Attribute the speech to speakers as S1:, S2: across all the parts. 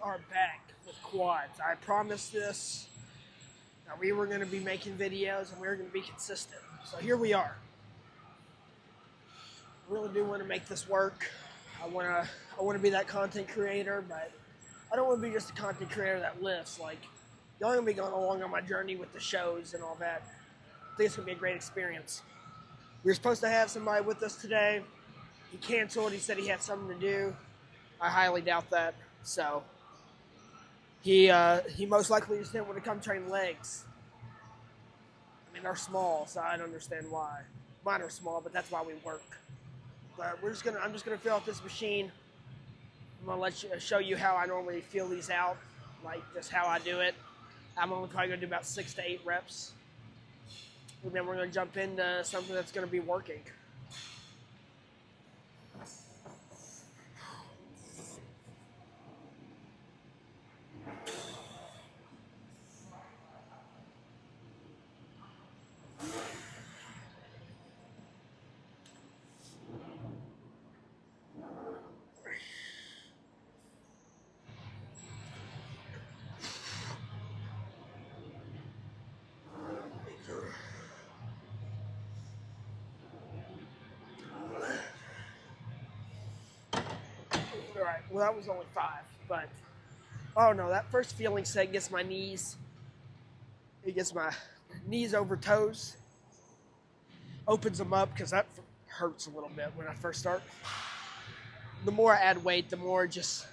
S1: are back with quads. I promised this that we were going to be making videos and we were going to be consistent. So here we are. I really do want to make this work. I want to be that content creator, but I don't want to be just a content creator that lifts. Like, y'all are going to be going along on my journey with the shows and all that. I think it's going to be a great experience. We were supposed to have somebody with us today. He canceled. He said he had something to do. I highly doubt that. So he most likely just didn't want to come train legs. I mean, they're small, so I don't understand why. Mine are small, but that's why we work. But I'm just gonna fill out this machine. I'm gonna show you how I normally fill these out, like just how I do it. I'm only probably gonna do about 6 to 8 reps, and then we're gonna jump into something that's gonna be working. All right. Well, that was only 5, but oh no, that first feeling set gets my knees. It gets my knees over toes. Opens them up because that hurts a little bit when I first start. The more I add weight, the more just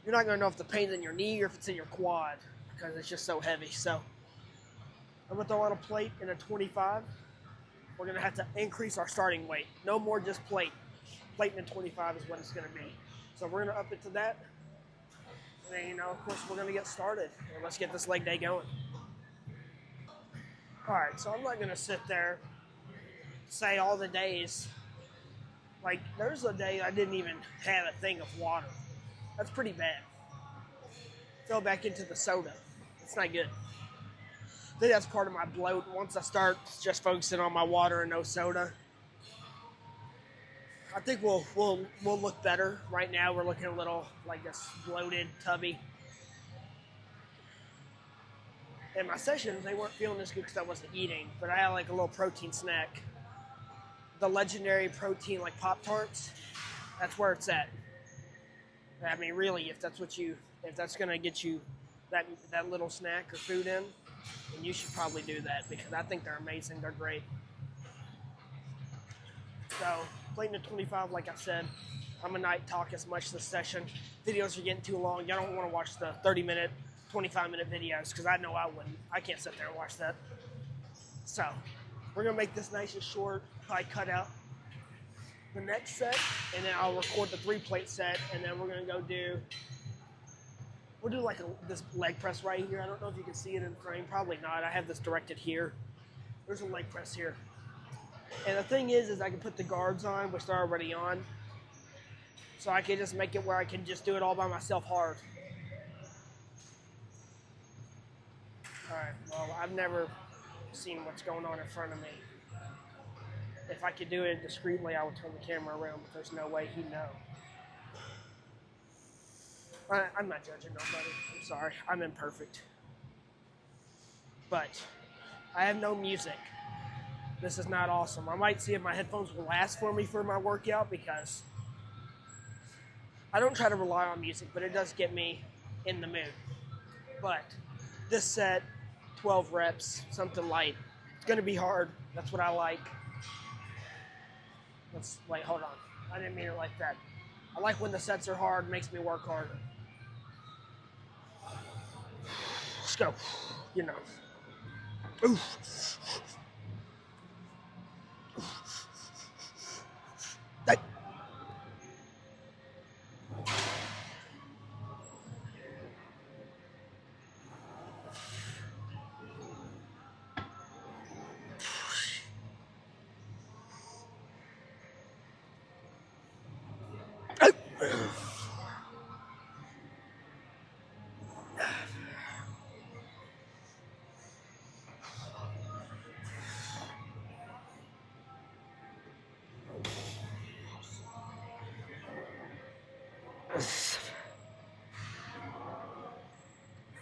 S1: you're not gonna know if the pain's in your knee or if it's in your quad because it's just so heavy. So I'm gonna throw on a plate in a 25. We're gonna have to increase our starting weight. No more just plate. Plate in a 25 is what it's gonna be. So we're gonna up it to that. And then, of course, we're gonna get started. And let's get this leg day going. All right, so I'm not gonna sit there, say all the days. Like, there's a day I didn't even have a thing of water. That's pretty bad. Fell back into the soda. It's not good. I think that's part of my bloat. Once I start just focusing on my water and no soda, I think we'll look better. Right now, we're looking a little like this bloated, tubby. In my sessions, they weren't feeling this good because I wasn't eating, but I had like a little protein snack. The legendary protein like Pop-Tarts, that's where it's at. I mean, really, if that's gonna get you that little snack or food in, then you should probably do that because I think they're amazing. They're great. So, playing the 25, like I said, I'm gonna not talk as much this session. Videos are getting too long. Y'all don't want to watch the 30-minute, 25-minute videos because I know I wouldn't. I can't sit there and watch that. So, we're gonna make this nice and short. Probably cut out the next set, and then I'll record the 3-plate set, and then we're gonna we'll do like this leg press right here. I don't know if you can see it in the frame. Probably not. I have this directed here. There's a leg press here. And the thing is I can put the guards on, which they're already on. So I can just make it where I can just do it all by myself hard. Alright, well, I've never seen what's going on in front of me. If I could do it discreetly, I would turn the camera around, but there's no way he'd know. I'm not judging nobody. I'm sorry. I'm imperfect. But I have no music. This is not awesome. I might see if my headphones will last for me for my workout because I don't try to rely on music, but it does get me in the mood. But this set, 12 reps, something light. It's going to be hard. That's what I like. Wait, hold on. I didn't mean it like that. I like when the sets are hard. It makes me work harder. Let's go. You know. Oof. Hey.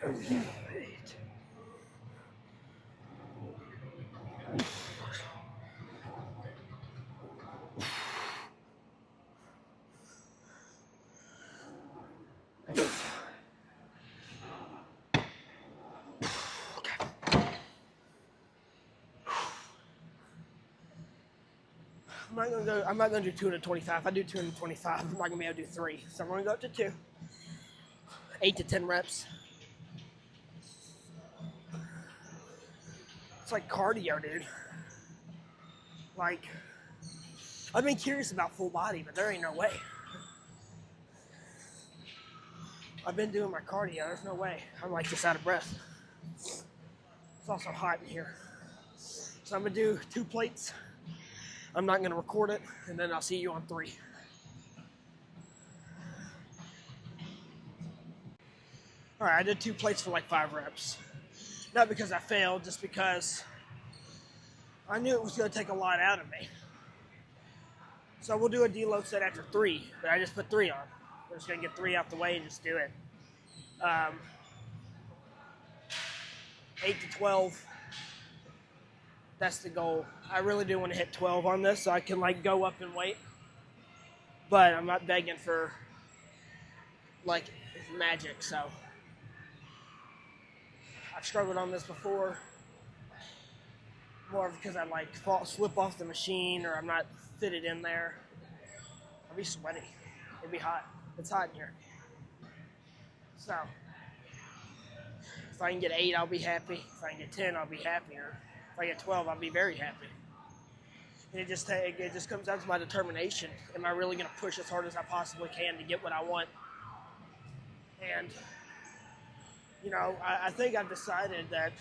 S1: 8. I'm not gonna do 225. If I do 225, I'm not gonna be able to do 3. So I'm gonna go up to 2. 8 to 10 reps. It's like cardio, dude. Like, I've been curious about full body, but there ain't no way. I've been doing my cardio. There's no way. I'm like just out of breath. It's also hot in here. So I'm gonna do 2 plates. I'm not gonna record it, and then I'll see you on 3. All right, I did 2 plates for like 5 reps. Not because I failed, just because I knew it was gonna take a lot out of me. So we'll do a deload set after 3, but I just put 3 on. We're just gonna get 3 out the way and just do it. 8 to 12. That's the goal. I really do want to hit 12 on this so I can like go up in weight. But I'm not begging for like magic, so I've struggled on this before. More because I like slip off the machine or I'm not fitted in there. I'll be sweaty. It'll be hot. It's hot in here. So if I can get 8, I'll be happy. If I can get 10, I'll be happier. If I get 12, I'll be very happy. And it just comes down to my determination. Am I really going to push as hard as I possibly can to get what I want? And, you know, I think I've decided that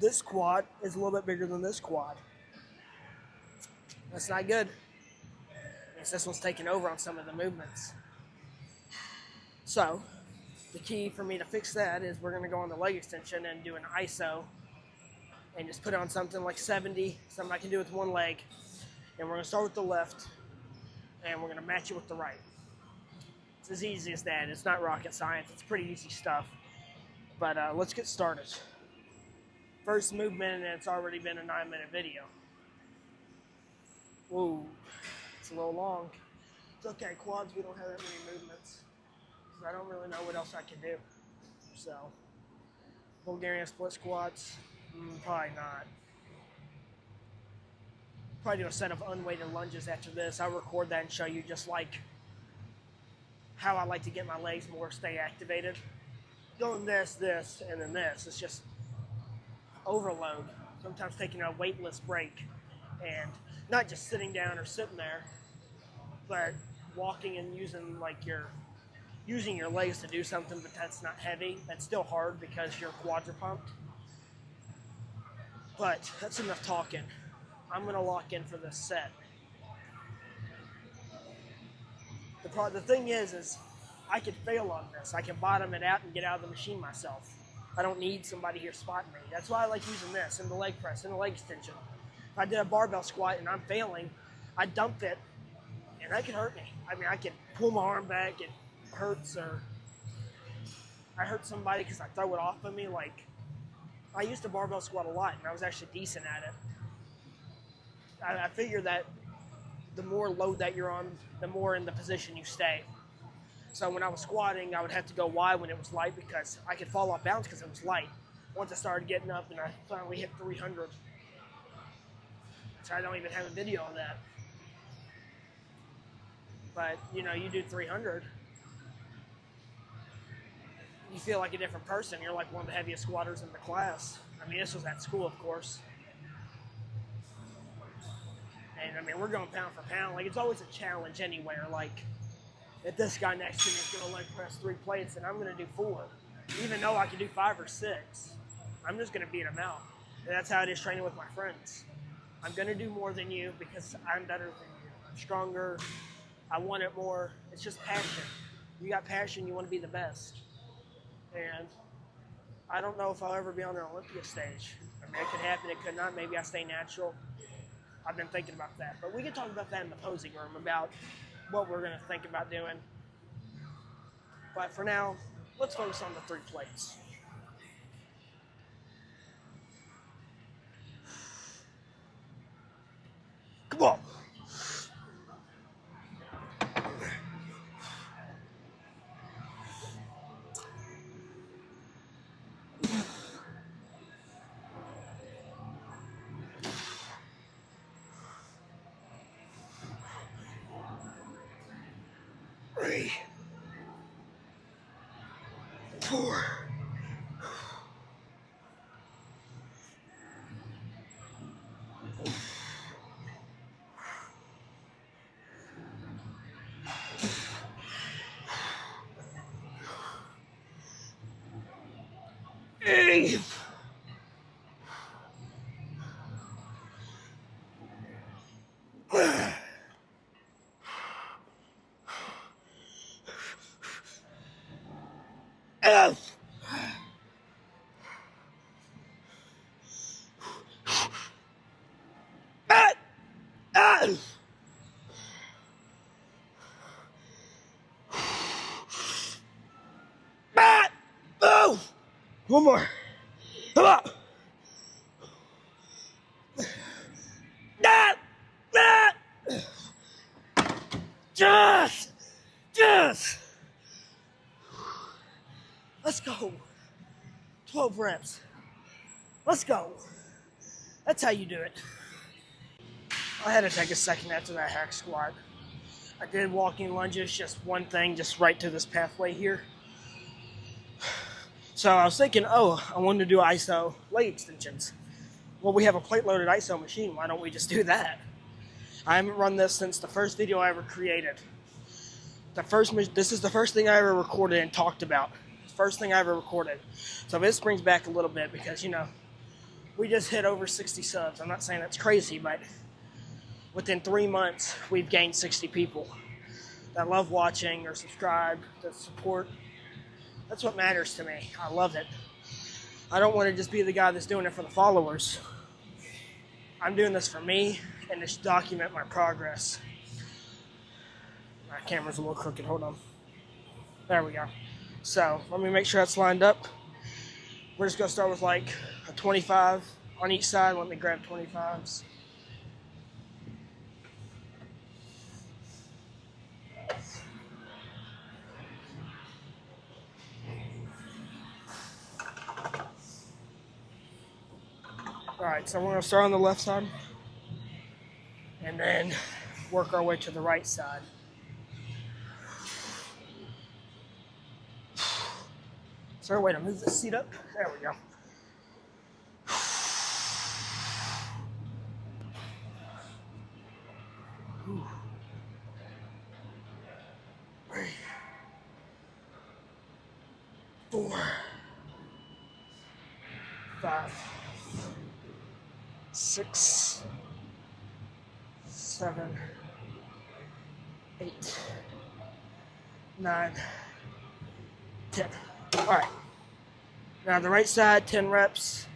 S1: this quad is a little bit bigger than this quad. That's not good. Because this one's taking over on some of the movements. So, the key for me to fix that is we're going to go on the leg extension and do an ISO and just put it on something like 70, something I can do with one leg. And we're going to start with the left, and we're going to match it with the right. It's as easy as that. It's not rocket science. It's pretty easy stuff. But let's get started. First movement, and it's already been a 9-minute video. Whoa, it's a little long. It's okay, quads, we don't have that many movements. So I don't really know what else I can do. So, Bulgarian split squats, probably not. Probably do a set of unweighted lunges after this. I'll record that and show you just like how I like to get my legs more stay activated. Going this, and then this. It's just overload. Sometimes taking a weightless break and not just sitting down or sitting there, but walking and using your legs to do something, but that's not heavy. That's still hard because your quads are pumped. But that's enough talking. I'm going to lock in for this set. The thing is I can fail on this. I can bottom it out and get out of the machine myself. I don't need somebody here spotting me. That's why I like using this in the leg press, in the leg extension. If I did a barbell squat and I'm failing, I dump it, and that can hurt me. I mean, I can pull my arm back, it hurts, or I hurt somebody because I throw it off of me. Like, I used to barbell squat a lot, and I was actually decent at it. I figure that the more load that you're on, the more in the position you stay. So when I was squatting, I would have to go wide when it was light because I could fall off balance because it was light. Once I started getting up and I finally hit 300, so I don't even have a video of that. But, you know, you do 300, you feel like a different person. You're like one of the heaviest squatters in the class. I mean, this was at school, of course. And, I mean, we're going pound for pound. Like, it's always a challenge anywhere. Like, if this guy next to me is going to leg press 3 plates and I'm going to do 4, even though I can do 5 or 6, I'm just going to beat him out. And that's how it is training with my friends. I'm going to do more than you because I'm better than you. I'm stronger. I want it more. It's just passion. You got passion, you want to be the best. And I don't know if I'll ever be on an Olympia stage. I mean, it could happen, it could not. Maybe I stay natural. I've been thinking about that. But we can talk about that in the posing room, about what we're going to think about doing. But for now, let's focus on the 3 plates. 3, 4. 8. F. Bat. Bat. Oh. One more. Come on. That. That. Just. Let's go. 12 reps. Let's go. That's how you do it. I had to take a second after that hack squat. I did walking lunges, just one thing, just right to this pathway here. So I was thinking, oh, I wanted to do ISO leg extensions. Well, we have a plate-loaded ISO machine. Why don't we just do that? I haven't run this since the first video I ever created. This is the first thing I ever recorded and talked about. First thing I ever recorded. So this brings back a little bit because, you know, we just hit over 60 subs. I'm not saying that's crazy, but within 3 months, we've gained 60 people that love watching or subscribe, that support. That's what matters to me. I love it. I don't want to just be the guy that's doing it for the followers. I'm doing this for me and to document my progress. My camera's a little crooked. Hold on. There we go. So let me make sure that's lined up. We're just going to start with like a 25 on each side. Let me grab 25s. Alright, so we're going to start on the left side and then work our way to the right side. Is there a way to move this seat up? There we go. Ooh. 3, 4, 5, 6, 7, 8, 9, 10. All right. Now the right side, 10 reps.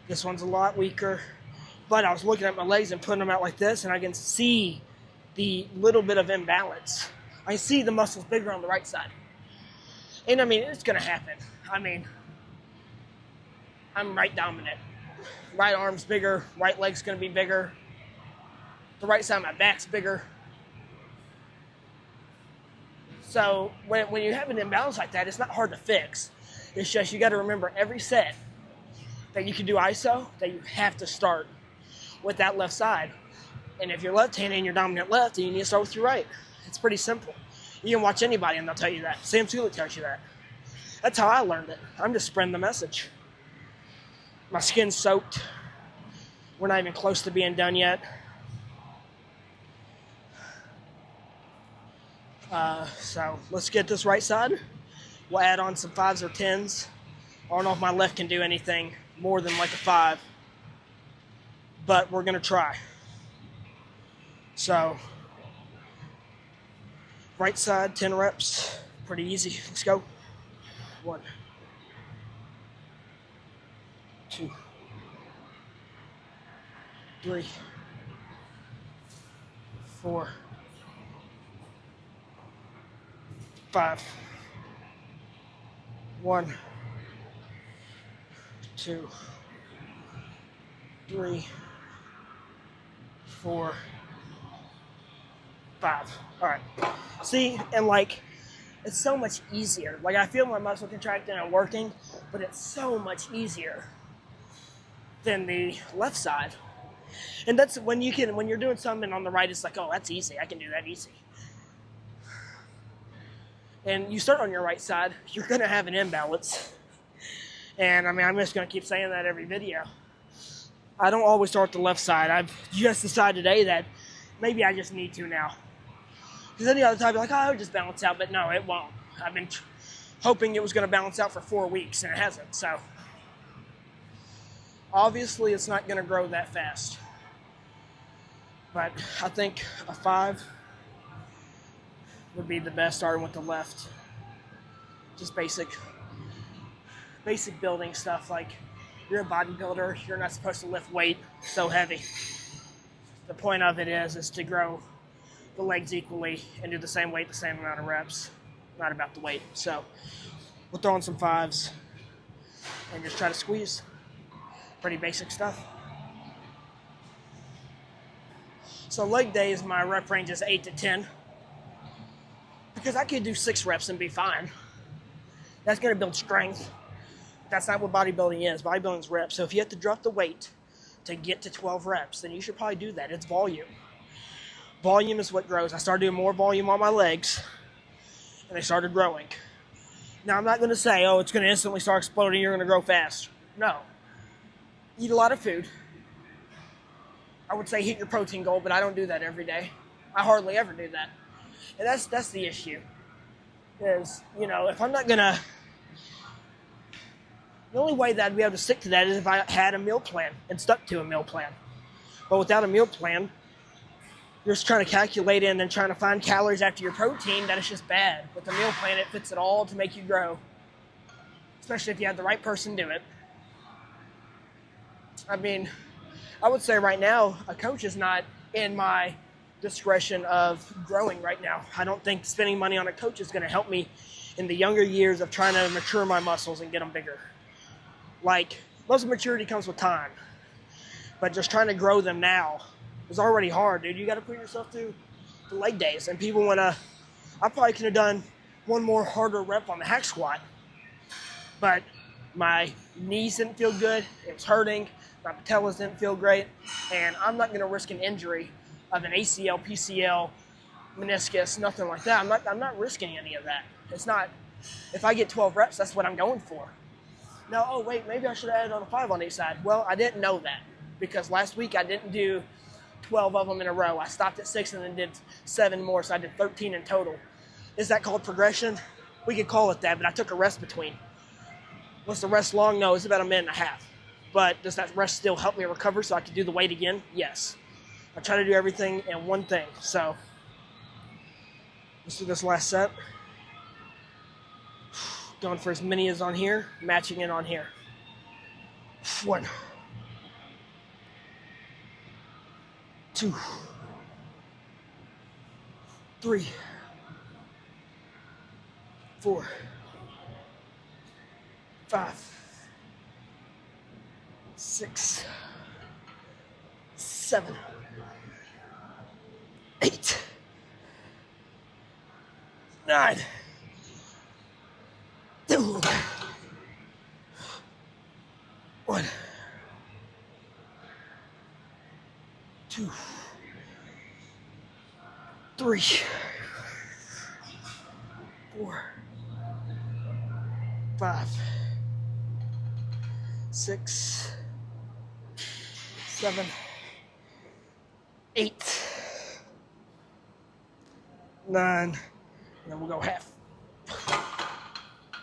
S1: This one's a lot weaker, but I was looking at my legs and putting them out like this, and I can see the little bit of imbalance. I can see the muscles bigger on the right side. And I mean, it's going to happen. I mean, I'm right dominant. Right arm's bigger, right leg's going to be bigger. The right side of my back's bigger. So when you have an imbalance like that, it's not hard to fix. It's just you got to remember every set that you can do ISO, that you have to start with that left side. And if you're left-handed and you're dominant left, then you need to start with your right. It's pretty simple. You can watch anybody and they'll tell you that. Sam Sulek tells you that. That's how I learned it. I'm just spreading the message. My skin's soaked. We're not even close to being done yet. So let's get this right side. We'll add on some 5s or 10s. I don't know if my left can do anything more than like a 5. But we're going to try. So, right side, 10 reps. Pretty easy. Let's go. 1, 2, 3, 4, 5. 1, 2, 3, 4, 5. All right. See, and like, it's so much easier. Like, I feel my muscle contracting and working, but it's so much easier than the left side. And that's when you're doing something on the right, it's like, oh, that's easy. I can do that easy. and you start on your right side, you're going to have an imbalance. And I mean, I'm just going to keep saying that every video. I don't always start the left side. I've just decided today that maybe I just need to now. Because any other time, you're like, oh, it'll just balance out. But no, it won't. I've been hoping it was going to balance out for 4 weeks, and it hasn't. So obviously, it's not going to grow that fast. But I think a 5 would be the best, starting with the left. Just basic building stuff. Like, you're a bodybuilder, you're not supposed to lift weight so heavy. The point of it is to grow the legs equally and do the same weight, the same amount of reps. Not about the weight. So we'll throw in some 5s and just try to squeeze. Pretty basic stuff. So leg days, my rep range is 8 to 10. Because I could do 6 reps and be fine. That's going to build strength. That's not what bodybuilding is. Bodybuilding is reps. So if you have to drop the weight to get to 12 reps, then you should probably do that. It's volume. Volume is what grows. I started doing more volume on my legs, and they started growing. Now, I'm not going to say, oh, it's going to instantly start exploding, you're going to grow fast. No. Eat a lot of food. I would say hit your protein goal, but I don't do that every day. I hardly ever do that. And that's the issue. Is, if I'm not going to... The only way that I'd be able to stick to that is if I had a meal plan and stuck to a meal plan. But without a meal plan, you're just trying to calculate it and then trying to find calories after your protein. That is just bad. With a meal plan, it fits it all to make you grow. Especially if you have the right person do it. I mean, I would say right now, a coach is not in my discretion of growing right now. I don't think spending money on a coach is going to help me in the younger years of trying to mature my muscles and get them bigger. Like, muscle maturity comes with time. But just trying to grow them now is already hard, dude. You got to put yourself through the leg days. And people want to... I probably could have done one more harder rep on the hack squat. But my knees didn't feel good. It was hurting. My patellas didn't feel great. And I'm not going to risk an injury of an ACL, PCL, meniscus, nothing like that. I'm not risking any of that. It's not... If I get 12 reps, that's what I'm going for. Now, oh, wait, maybe I should have added on a 5 on each side. Well, I didn't know that because last week I didn't do 12 of them in a row. I stopped at 6 and then did 7 more, so I did 13 in total. Is that called progression? We could call it that, but I took a rest between. Was the rest long? No, it's about a minute and a half. But does that rest still help me recover so I can do the weight again? Yes. I try to do everything in one thing. So let's do this last set. Going for as many as on here, matching it on here. 1, 2, 3, 4, 5, 6, 7, 8, 9, 2, 1, 2, 3, 4, 5, 6, 7, 8, 9, and then we'll go half.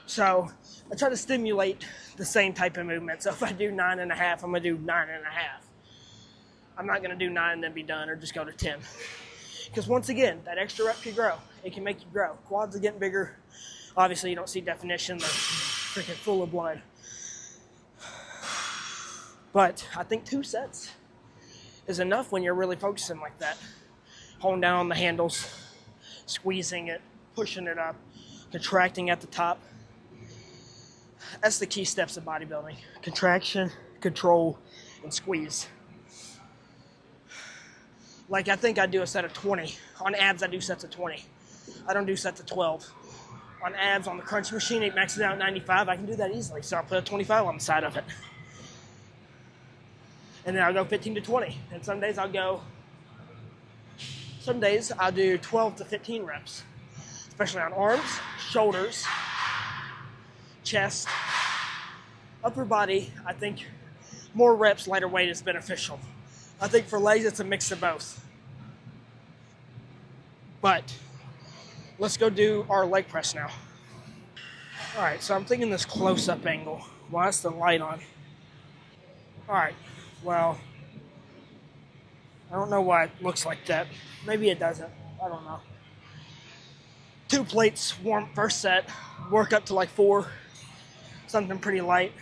S1: So I try to stimulate the same type of movement. So if I do 9.5, I'm going to do 9.5. I'm not going to do 9 and then be done or just go to 10. Because once again, that extra rep can grow. It can make you grow. Quads are getting bigger. Obviously, you don't see definition. They're freaking full of blood. But I think 2 sets is enough when you're really focusing like that. Holding down on the handles, squeezing it, pushing it up, contracting at the top. That's the key steps of bodybuilding. Contraction, control, and squeeze. Like, I think I do a set of 20. On abs, I do sets of 20. I don't do sets of 12. On abs, on the crunch machine, it maxes out 95. I can do that easily, so I'll put a 25 on the side of it. And then I'll go 15 to 20. And some days I'll do 12 to 15 reps. especially on arms, shoulders, chest, upper body. I think more reps, lighter weight is beneficial. I think for legs, it's a mix of both. But let's go do our leg press now. All right, so I'm thinking this close-up angle. Why is the light on? All right, well, I don't know why it looks like that. Maybe it doesn't. I don't know. 2 plates, warm first set, work up to like 4, something pretty light.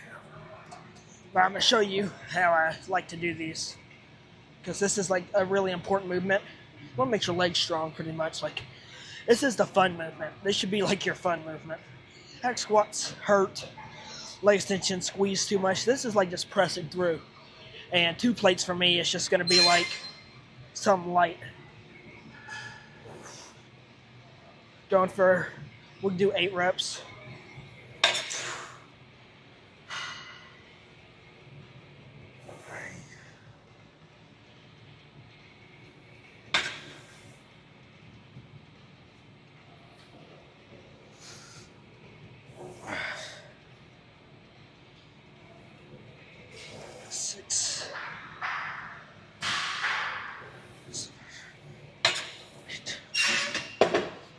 S1: But I'm gonna show you how I like to do these, because this is like a really important movement. You want to make your legs strong, pretty much. Like, this is the fun movement. This should be like your fun movement. Hack squats hurt, leg extension squeeze too much. This is like just pressing through. And 2 plates for me is just gonna be like some light. Going for, we'll do 8 reps.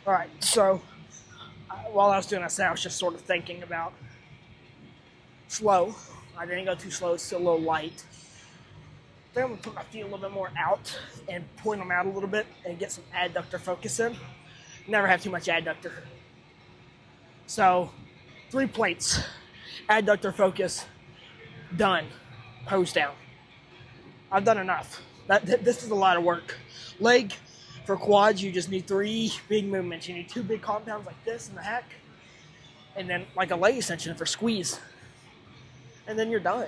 S1: All right, so while I was doing this, I was just sort of thinking about slow. I didn't go too slow, it's still a little light. I think I'm gonna put my feet a little bit more out and point them out a little bit and get some adductor focus in. Never have too much adductor. So 3 plates, adductor focus, done, pose down. I've done enough. This is a lot of work. Leg, for quads, you just need 3 big movements. You need 2 big compounds like this in the hack, and then like a leg extension for squeeze. And then you're done.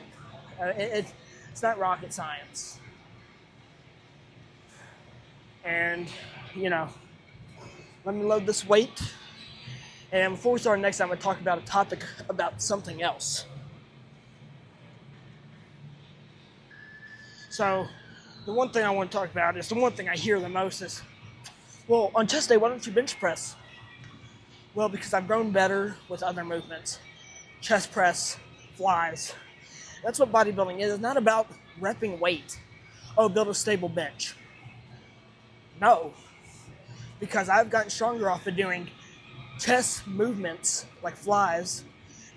S1: It's not rocket science. And, you know, let me load this weight. And before we start next time, I'm going to talk about a topic about something else. So, the one thing I want to talk about is the one thing I hear the most is, well, on chest day, why don't you bench press? Well, because I've grown better with other movements. Chest press, flies. That's what bodybuilding is. It's not about repping weight. Oh, build a stable bench. No. Because I've gotten stronger off of doing chest movements, like flies,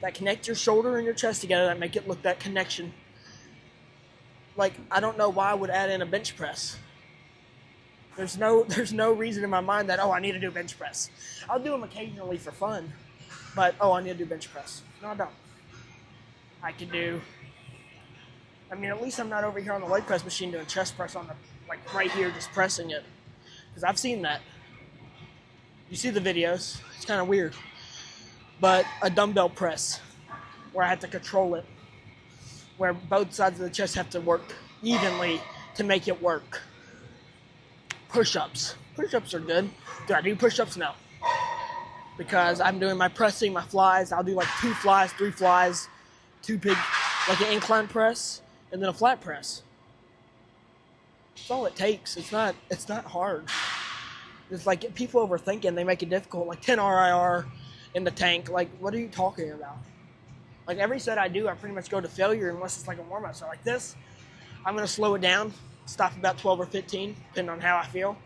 S1: that connect your shoulder and your chest together, that make it look that connection. Like, I don't know why I would add in a bench press. There's no reason in my mind that, oh, I need to do bench press. I'll do them occasionally for fun, but, oh, I need to do bench press. No, I don't. I could do, I mean, at least I'm not over here on the leg press machine doing chest press on the, like, right here, just pressing it. Because I've seen that. You see the videos. It's kind of weird. But a dumbbell press, where I have to control it, where both sides of the chest have to work evenly to make it work. Push-ups. Push-ups are good. Do I do push-ups? No. Because I'm doing my pressing, my flies. I'll do like 2 flies, 3 flies, 2 big, like an incline press, and then a flat press. That's all it takes. It's not hard. It's like people overthink it and they make it difficult. Like 10 RIR in the tank. Like, what are you talking about? Like every set I do, I pretty much go to failure unless it's like a warm-up. So like this, I'm going to slow it down, stop about 12 or 15, depending on how I feel.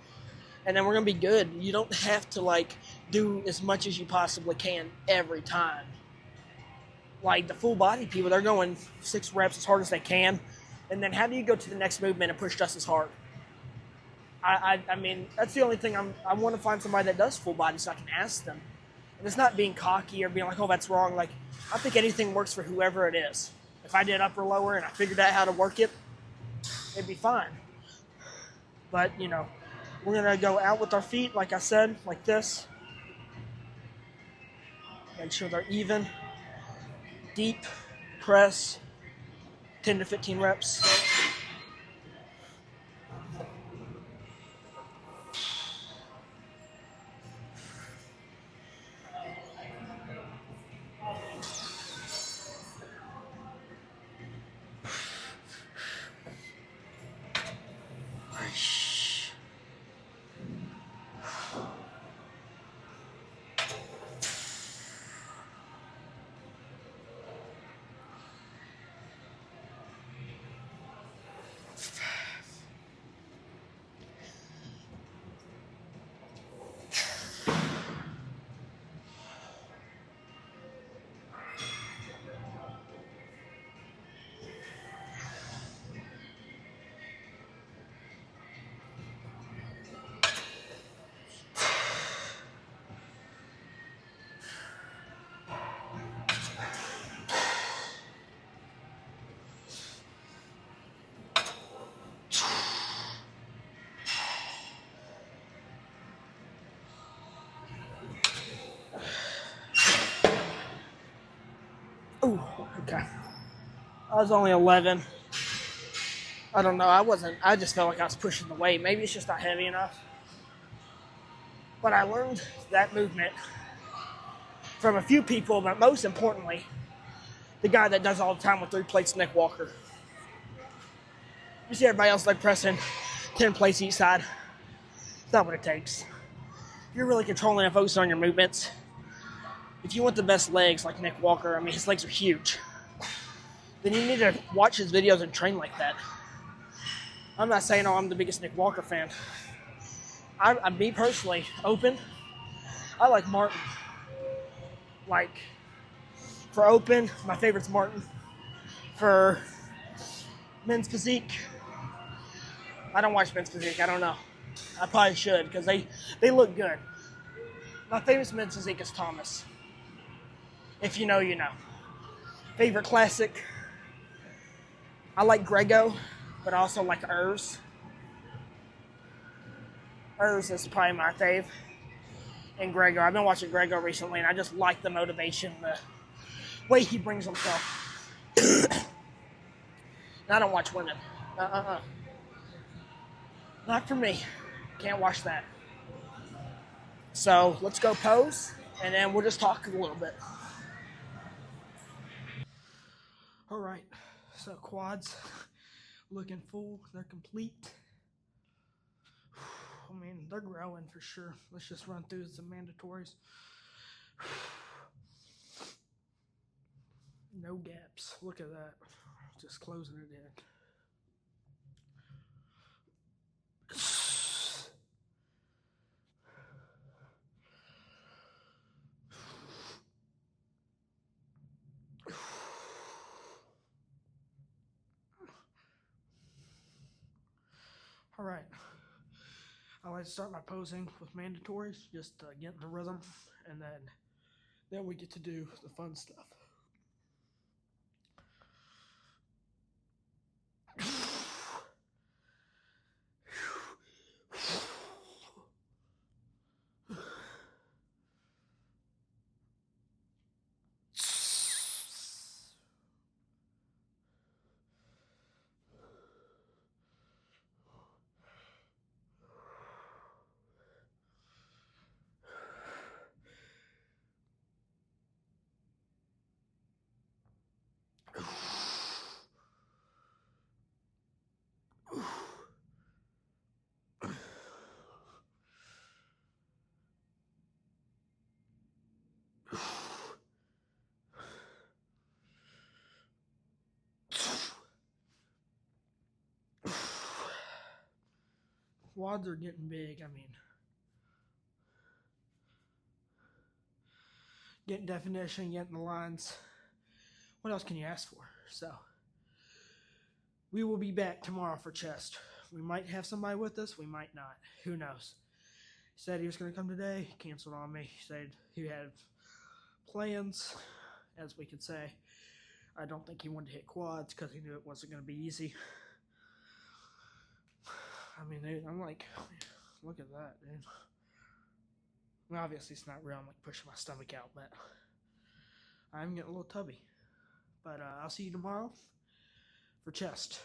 S1: And then we're going to be good. You don't have to like do as much as you possibly can every time. Like the full body people, they're going 6 reps as hard as they can. And then how do you go to the next movement and push just as hard? I mean, that's the only thing I want to find somebody that does full body so I can ask them. And it's not being cocky or being like, oh, that's wrong. Like, I think anything works for whoever it is. If I did upper, lower, and I figured out how to work it, it'd be fine. But, you know, we're going to go out with our feet, like I said, like this. Make sure they're even. Deep press, 10 to 15 reps. Okay. I was only 11. I don't know. I just felt like I was pushing the weight. Maybe it's just not heavy enough. But I learned that movement from a few people, but most importantly, the guy that does all the time with 3 plates, Nick Walker. You see everybody else leg pressing 10 plates each side. It's not what it takes. If you're really controlling and focusing on your movements, if you want the best legs like Nick Walker, I mean, his legs are huge, then you need to watch his videos and train like that. I'm not saying, oh, I'm the biggest Nick Walker fan. Me personally, open, I like Martin. Like, for open, my favorite's Martin. For men's physique, I don't watch men's physique. I don't know. I probably should because they look good. My favorite men's physique is Thomas. If you know, you know. Favorite classic, I like Grego, but I also like Urs. Urs is probably my fave. And Grego. I've been watching Grego recently, and I just like the motivation, the way he brings himself. And I don't watch women. Not for me. Can't watch that. So let's go pose, and then we'll just talk a little bit. All right. So quads looking full. They're complete. I mean, they're growing for sure. Let's just run through some mandatories. No gaps. Look at that. Just closing it in. All right. I like to start my posing with mandatories, just to get in the rhythm, and then we get to do the fun stuff. Quads are getting big. I mean, getting definition, getting the lines. What else can you ask for? So, we will be back tomorrow for chest. We might have somebody with us. We might not. Who knows? He said he was going to come today. Canceled on me. He said he had plans, as we could say. I don't think he wanted to hit quads because he knew it wasn't going to be easy. I mean, dude, I'm like, look at that, dude. I mean, obviously, it's not real. I'm like pushing my stomach out, but I'm getting a little tubby. But I'll see you tomorrow for chest.